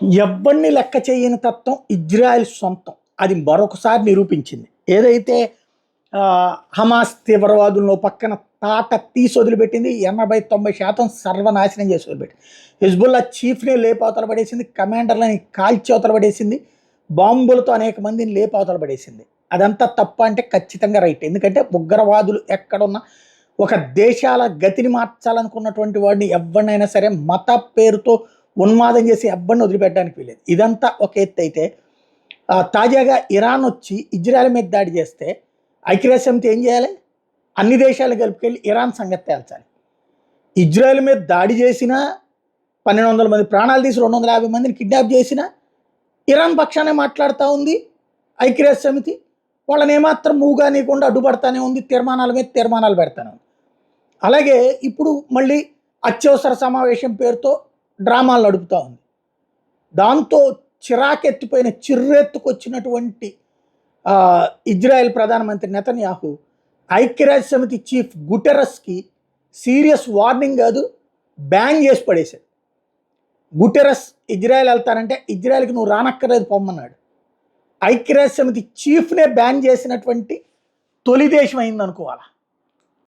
ఎవ్వరిని లెక్క చేయని తత్వం ఇజ్రాయెల్ సొంతం. అది మరొకసారి నిరూపించింది. ఏదైతే హమాస్ తీవ్రవాదులను పక్కన తాట తీసి వదిలిపెట్టింది, 80-90% సర్వనాశనం చేసి వదిలిపెట్టింది. హిజ్బుల్లా చీఫ్ని లేపావతల పడేసింది, కమాండర్లని కాల్చి అవతల పడేసింది, బాంబులతో అనేక మందిని లేపావతల పడేసింది. అదంతా తప్ప అంటే ఖచ్చితంగా రైట్. ఎందుకంటే ఉగ్రవాదులు ఎక్కడున్నా ఒక దేశాల గతిని మార్చాలనుకున్నటువంటి వాడిని ఎవరినైనా సరే మత పేరుతో ఉన్మాదం చేసి ఎవ్వరిని వదిలిపెట్టడానికి వీలేదు. ఇదంతా ఒక ఎత్తు అయితే, తాజాగా ఇరాన్ వచ్చి ఇజ్రాయెల్ మీద దాడి చేస్తే ఐక్యరాజ్యసమితి ఏం చేయాలి? అన్ని దేశాలు కలుపుకెళ్ళి ఇరాన్ సంగతి తేల్చాలి. ఇజ్రాయెల్ మీద దాడి చేసినా 1200 మంది ప్రాణాలు తీసి 250 మందిని కిడ్నాప్ చేసినా ఇరాన్ పక్షానే మాట్లాడుతూ ఉంది ఐక్యరాజ్యసమితి. వాళ్ళని ఏమాత్రం మూగా నీకుండా అడ్డుపడతానే ఉంది, తీర్మానాల మీద తీర్మానాలు పెడతానే ఉంది. అలాగే ఇప్పుడు మళ్ళీ అత్యవసర సమావేశం పేరుతో డ్రామాలు నడుపుతూ ఉంది. దాంతో చిరాకెత్తిపోయిన చిర్రెత్తుకొచ్చినటువంటి ఇజ్రాయెల్ ప్రధానమంత్రి నెతన్యాహు ఐక్యరాజ్యసమితి చీఫ్ గుటెరస్కి సీరియస్ వార్నింగ్ కాదు, బ్యాన్ చేసి పడేశాడు. గుటెరస్ ఇజ్రాయెల్ వెళ్తానంటే ఇజ్రాయెల్కి నువ్వు రానక్కర్లేదు పొమ్మన్నాడు. ఐక్యరాజ్యసమితి చీఫ్నే బ్యాన్ చేసినటువంటి తొలి దేశం అయిందనుకోవాలా.